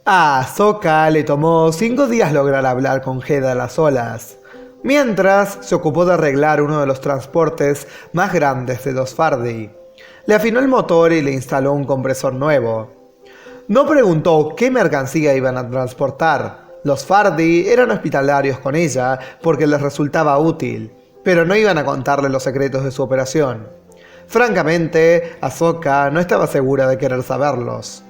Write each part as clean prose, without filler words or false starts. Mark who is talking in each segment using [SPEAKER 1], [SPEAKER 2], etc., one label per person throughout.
[SPEAKER 1] A Ahsoka le tomó 5 días lograr hablar con Hedala a solas, mientras se ocupó de arreglar uno de los transportes más grandes de los Fardi. Le afinó el motor y le instaló un compresor nuevo. No preguntó qué mercancía iban a transportar. Los Fardi eran hospitalarios con ella porque les resultaba útil, pero no iban a contarle los secretos de su operación. Francamente, Ahsoka no estaba segura de querer saberlos.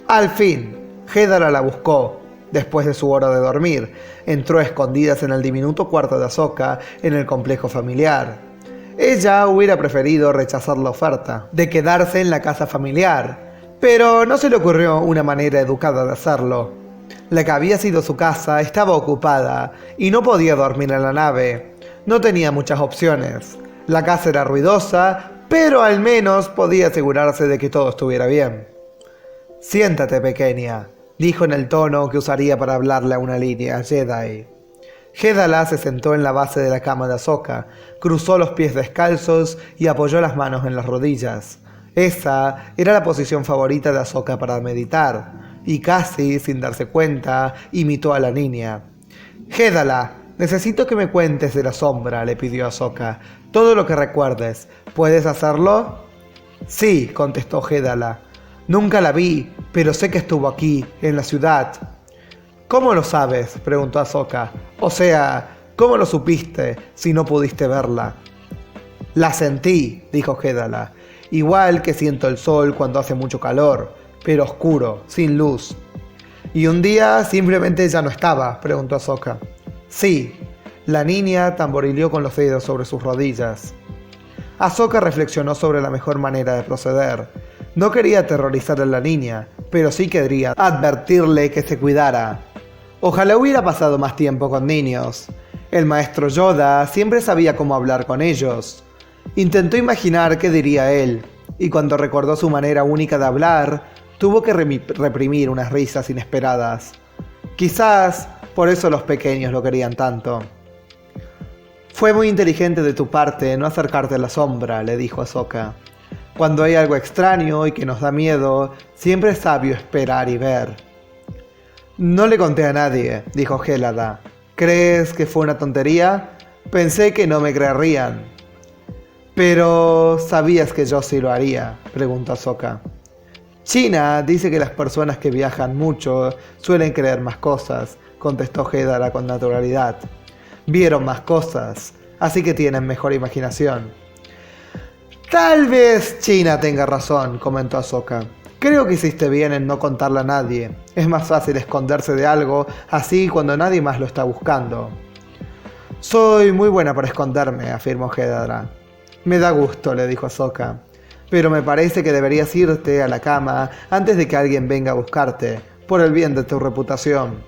[SPEAKER 1] Al fin, Hedala la buscó. Después de su hora de dormir, entró a escondidas en el diminuto cuarto de Ahsoka en el complejo familiar. Ella hubiera preferido rechazar la oferta de quedarse en la casa familiar, pero no se le ocurrió una manera educada de hacerlo. La que había sido su casa estaba ocupada y no podía dormir en la nave. No tenía muchas opciones. La casa era ruidosa, pero al menos podía asegurarse de que todo estuviera bien. «Siéntate, pequeña», dijo en el tono que usaría para hablarle a una línea Jedi. Hedala se sentó en la base de la cama de Ahsoka, cruzó los pies descalzos y apoyó las manos en las rodillas. Esa era la posición favorita de Ahsoka para meditar, y casi, sin darse cuenta, imitó a la niña. «Hedala, necesito que me cuentes de la sombra», le pidió Ahsoka. «Todo lo que recuerdes. ¿Puedes hacerlo?» «Sí», contestó Hedala. «Nunca la vi, pero sé que estuvo aquí, en la ciudad». «¿Cómo lo sabes?», preguntó Ahsoka. «O sea, ¿cómo lo supiste si no pudiste verla?» «La sentí», dijo Hedala. «Igual que siento el sol cuando hace mucho calor, pero oscuro, sin luz». «¿Y un día simplemente ya no estaba?», preguntó Ahsoka. «Sí». La niña tamborileó con los dedos sobre sus rodillas. Ahsoka reflexionó sobre la mejor manera de proceder. No quería aterrorizar a la niña, pero sí quería advertirle que se cuidara. Ojalá hubiera pasado más tiempo con niños. El maestro Yoda siempre sabía cómo hablar con ellos. Intentó imaginar qué diría él, y cuando recordó su manera única de hablar, tuvo que reprimir unas risas inesperadas. Quizás por eso los pequeños lo querían tanto. «Fue muy inteligente de tu parte no acercarte a la sombra», le dijo Ahsoka. «Cuando hay algo extraño y que nos da miedo, siempre es sabio esperar y ver». «No le conté a nadie», dijo Hedala. «¿Crees que fue una tontería? Pensé que no me creerían». «¿Pero sabías que yo sí lo haría?», preguntó Ahsoka. «China dice que las personas que viajan mucho suelen creer más cosas», contestó Hedala con naturalidad. «Vieron más cosas, así que tienen mejor imaginación». «Tal vez China tenga razón», comentó Ahsoka. «Creo que hiciste bien en no contarle a nadie. Es más fácil esconderse de algo así cuando nadie más lo está buscando». «Soy muy buena para esconderme», afirmó Hedala. «Me da gusto», le dijo Ahsoka. «Pero me parece que deberías irte a la cama antes de que alguien venga a buscarte, por el bien de tu reputación».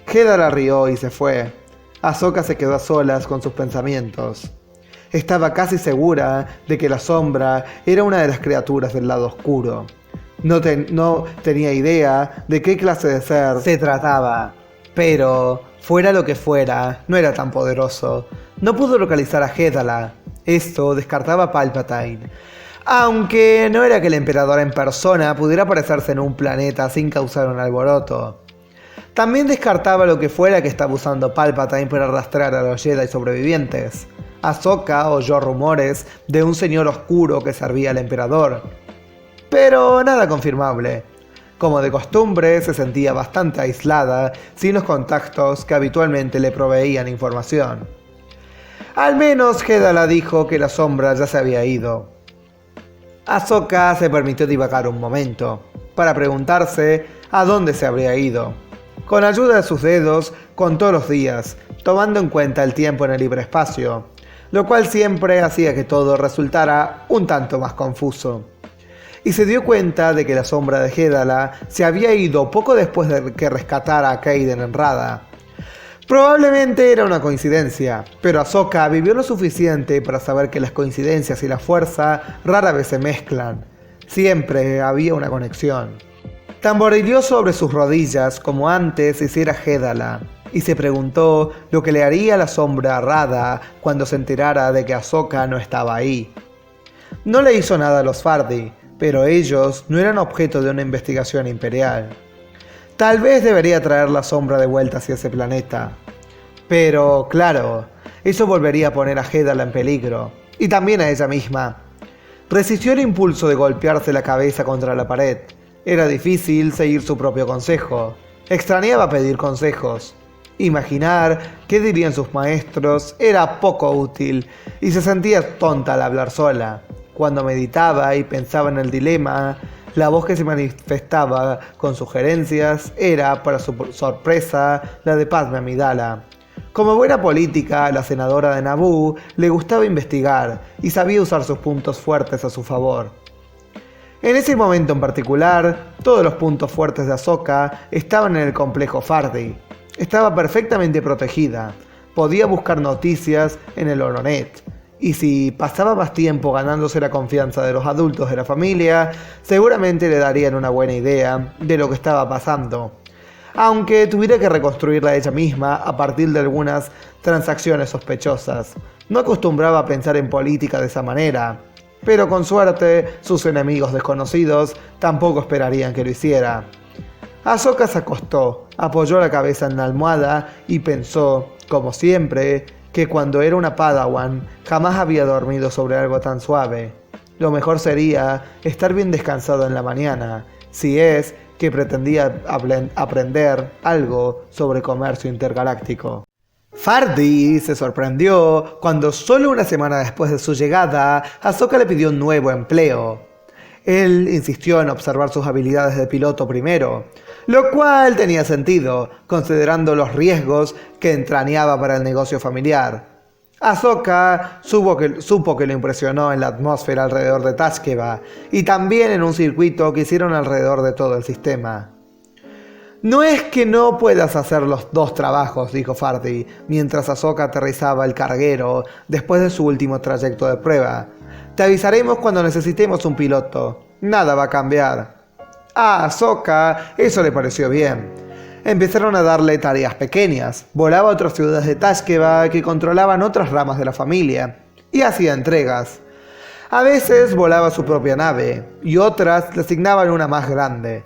[SPEAKER 1] Hedala rió y se fue. Ahsoka se quedó a solas con sus pensamientos. Estaba casi segura de que la sombra era una de las criaturas del lado oscuro. No tenía idea de qué clase de ser se trataba, pero, fuera lo que fuera, no era tan poderoso. No pudo localizar a Hedala. Esto descartaba a Palpatine. Aunque no era que el emperador en persona pudiera aparecerse en un planeta sin causar un alboroto. También descartaba lo que fuera que estaba usando Palpatine para arrastrar a los Jedi sobrevivientes. Ahsoka oyó rumores de un señor oscuro que servía al emperador, pero nada confirmable. Como de costumbre, se sentía bastante aislada, sin los contactos que habitualmente le proveían información. Al menos Hedala dijo que la sombra ya se había ido. Ahsoka se permitió divagar un momento, para preguntarse a dónde se habría ido. Con ayuda de sus dedos, contó los días, tomando en cuenta el tiempo en el libre-espacio, lo cual siempre hacía que todo resultara un tanto más confuso. Y se dio cuenta de que la sombra de Hedala se había ido poco después de que rescatara a Kaiden en Rada. Probablemente era una coincidencia, pero Ahsoka vivió lo suficiente para saber que las coincidencias y la fuerza rara vez se mezclan. Siempre había una conexión. Tamborileó sobre sus rodillas como antes hiciera Hedala, y se preguntó lo que le haría la sombra a Rada cuando se enterara de que Ahsoka no estaba ahí. No le hizo nada a los Fardi, pero ellos no eran objeto de una investigación imperial. Tal vez debería traer la sombra de vuelta hacia ese planeta. Pero, claro, eso volvería a poner a Hedala en peligro, y también a ella misma. Resistió el impulso de golpearse la cabeza contra la pared. Era difícil seguir su propio consejo. Extrañaba pedir consejos. Imaginar qué dirían sus maestros era poco útil, y se sentía tonta al hablar sola. Cuando meditaba y pensaba en el dilema, la voz que se manifestaba con sugerencias era, para su sorpresa, la de Padme Amidala. Como buena política, la senadora de Naboo le gustaba investigar y sabía usar sus puntos fuertes a su favor. En ese momento en particular, todos los puntos fuertes de Ahsoka estaban en el complejo Fardi. Estaba perfectamente protegida, podía buscar noticias en el Oronet, y si pasaba más tiempo ganándose la confianza de los adultos de la familia, seguramente le darían una buena idea de lo que estaba pasando. Aunque tuviera que reconstruirla ella misma a partir de algunas transacciones sospechosas. No acostumbraba a pensar en política de esa manera, pero con suerte sus enemigos desconocidos tampoco esperarían que lo hiciera. Ahsoka se acostó, apoyó la cabeza en la almohada y pensó, como siempre, que cuando era una Padawan jamás había dormido sobre algo tan suave. Lo mejor sería estar bien descansado en la mañana, si es que pretendía aprender algo sobre comercio intergaláctico. Fardi se sorprendió cuando solo una semana después de su llegada, Ahsoka le pidió un nuevo empleo. Él insistió en observar sus habilidades de piloto primero, lo cual tenía sentido, considerando los riesgos que entrañaba para el negocio familiar. Ahsoka supo que lo impresionó en la atmósfera alrededor de Tashkeva y también en un circuito que hicieron alrededor de todo el sistema. No es que no puedas hacer los dos trabajos, dijo Fardi, mientras Ahsoka aterrizaba el carguero después de su último trayecto de prueba. Te avisaremos cuando necesitemos un piloto. Nada va a cambiar. A Ahsoka eso le pareció bien. Empezaron a darle tareas pequeñas. Volaba a otras ciudades de Tashkeva que controlaban otras ramas de la familia y hacía entregas. A veces volaba su propia nave y otras le asignaban una más grande.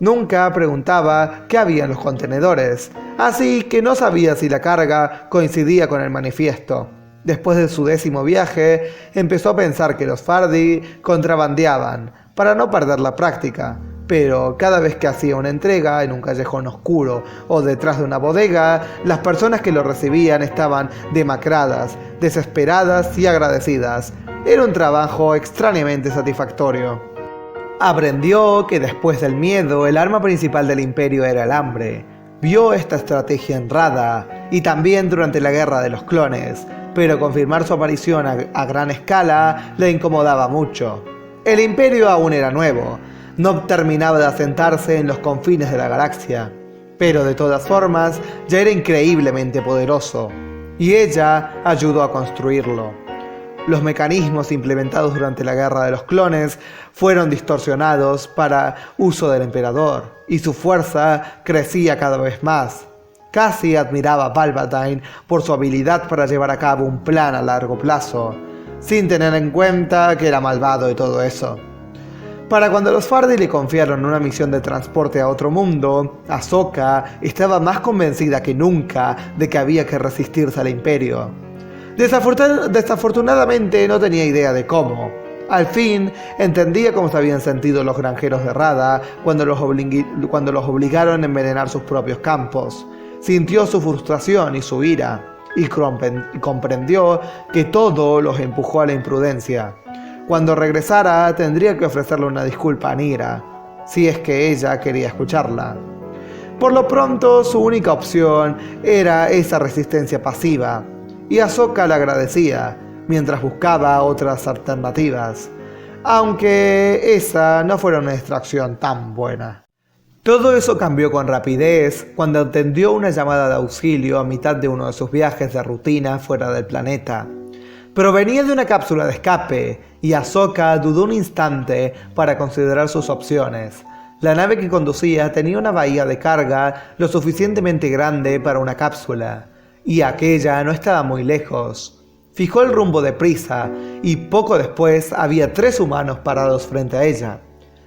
[SPEAKER 1] Nunca preguntaba qué había en los contenedores, así que no sabía si la carga coincidía con el manifiesto. Después de su 10º viaje, empezó a pensar que los Fardi contrabandeaban para no perder la práctica, pero cada vez que hacía una entrega en un callejón oscuro o detrás de una bodega, las personas que lo recibían estaban demacradas, desesperadas y agradecidas. Era un trabajo extrañamente satisfactorio. Aprendió que después del miedo, el arma principal del imperio era el hambre. Vio esta estrategia en Rada y también durante la Guerra de los Clones, pero confirmar su aparición a gran escala le incomodaba mucho. El imperio aún era nuevo, no terminaba de asentarse en los confines de la galaxia, pero de todas formas ya era increíblemente poderoso, y ella ayudó a construirlo. Los mecanismos implementados durante la Guerra de los Clones fueron distorsionados para uso del emperador, y su fuerza crecía cada vez más. Casi admiraba a Palpatine por su habilidad para llevar a cabo un plan a largo plazo, sin tener en cuenta que era malvado y todo eso. Para cuando los Fardi le confiaron una misión de transporte a otro mundo, Ahsoka estaba más convencida que nunca de que había que resistirse al Imperio. Desafortunadamente no tenía idea de cómo. Al fin entendía cómo se habían sentido los granjeros de Rada cuando los obligaron a envenenar sus propios campos. Sintió su frustración y su ira, y comprendió que todo los empujó a la imprudencia. Cuando regresara tendría que ofrecerle una disculpa a Nira, si es que ella quería escucharla. Por lo pronto su única opción era esa resistencia pasiva, y Ahsoka le agradecía, mientras buscaba otras alternativas, aunque esa no fuera una distracción tan buena. Todo eso cambió con rapidez cuando atendió una llamada de auxilio a mitad de uno de sus viajes de rutina fuera del planeta. Provenía de una cápsula de escape, y Ahsoka dudó un instante para considerar sus opciones. La nave que conducía tenía una bahía de carga lo suficientemente grande para una cápsula, y aquella no estaba muy lejos. Fijó el rumbo deprisa, y poco después había 3 humanos parados frente a ella,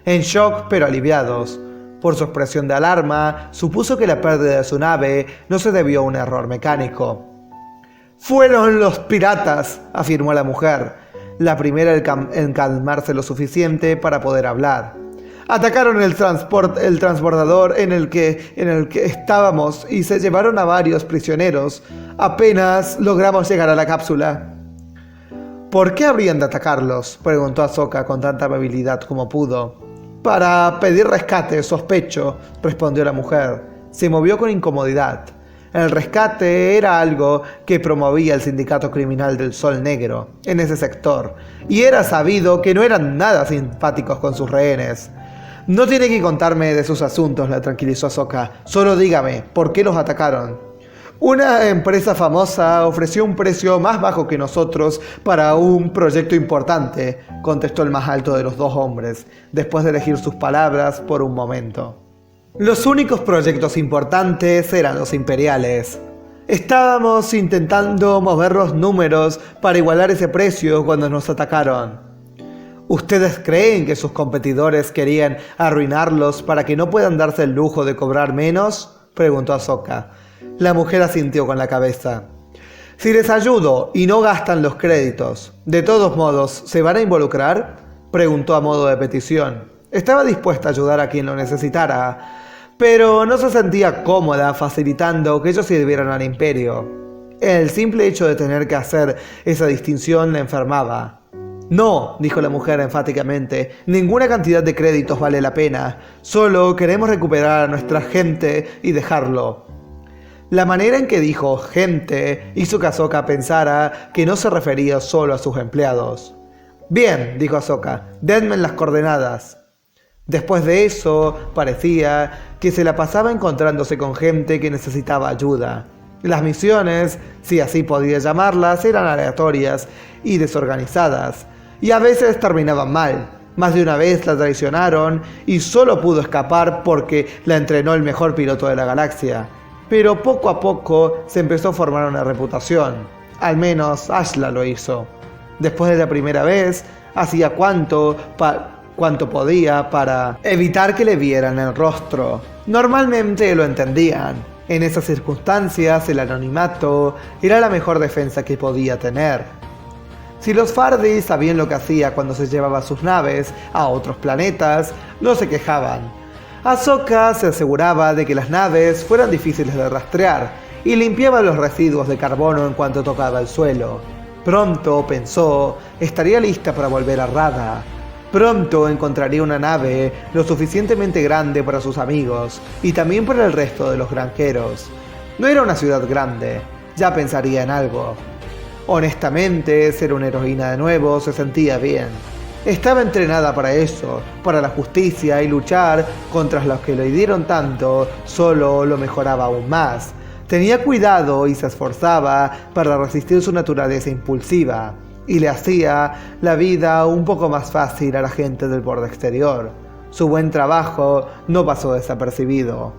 [SPEAKER 1] en shock pero aliviados. Por su expresión de alarma, supuso que la pérdida de su nave no se debió a un error mecánico. «Fueron los piratas», afirmó la mujer, la primera en calmarse lo suficiente para poder hablar. «Atacaron el transbordador en el que estábamos y se llevaron a varios prisioneros. Apenas logramos llegar a la cápsula». «¿Por qué habrían de atacarlos?», preguntó Ahsoka con tanta amabilidad como pudo. «Para pedir rescate, sospecho», respondió la mujer. Se movió con incomodidad. El rescate era algo que promovía el sindicato criminal del Sol Negro en ese sector, y era sabido que no eran nada simpáticos con sus rehenes. «No tiene que contarme de sus asuntos», la tranquilizó Ahsoka. «Solo dígame, ¿por qué los atacaron?» «Una empresa famosa ofreció un precio más bajo que nosotros para un proyecto importante», contestó el más alto de los dos hombres, después de elegir sus palabras por un momento. «Los únicos proyectos importantes eran los imperiales. Estábamos intentando mover los números para igualar ese precio cuando nos atacaron». «¿Ustedes creen que sus competidores querían arruinarlos para que no puedan darse el lujo de cobrar menos?», preguntó Ahsoka. La mujer asintió con la cabeza. «Si les ayudo y no gastan los créditos, ¿de todos modos se van a involucrar?», preguntó a modo de petición. Estaba dispuesta a ayudar a quien lo necesitara, pero no se sentía cómoda facilitando que ellos sirvieran al imperio. El simple hecho de tener que hacer esa distinción la enfermaba. «No», dijo la mujer enfáticamente, «ninguna cantidad de créditos vale la pena. Solo queremos recuperar a nuestra gente y dejarlo». La manera en que dijo «gente» hizo que Ahsoka pensara que no se refería solo a sus empleados. «Bien», dijo Ahsoka, «denme las coordenadas». Después de eso, parecía que se la pasaba encontrándose con gente que necesitaba ayuda. Las misiones, si así podía llamarlas, eran aleatorias y desorganizadas, y a veces terminaban mal. Más de una vez la traicionaron y solo pudo escapar porque la entrenó el mejor piloto de la galaxia. Pero poco a poco se empezó a formar una reputación. Al menos Ashla lo hizo. Después de la primera vez, hacía cuanto podía para evitar que le vieran el rostro. Normalmente lo entendían. En esas circunstancias, el anonimato era la mejor defensa que podía tener. Si los Fardi sabían lo que hacía cuando se llevaba sus naves a otros planetas, no se quejaban. Ahsoka se aseguraba de que las naves fueran difíciles de rastrear y limpiaba los residuos de carbono en cuanto tocaba el suelo. Pronto, pensó, estaría lista para volver a Rada. Pronto encontraría una nave lo suficientemente grande para sus amigos y también para el resto de los granjeros. No era una ciudad grande, ya pensaría en algo. Honestamente, ser una heroína de nuevo se sentía bien. Estaba entrenada para eso, para la justicia, y luchar contra los que le dieron tanto solo lo mejoraba aún más. Tenía cuidado y se esforzaba para resistir su naturaleza impulsiva, y le hacía la vida un poco más fácil a la gente del borde exterior. Su buen trabajo no pasó desapercibido.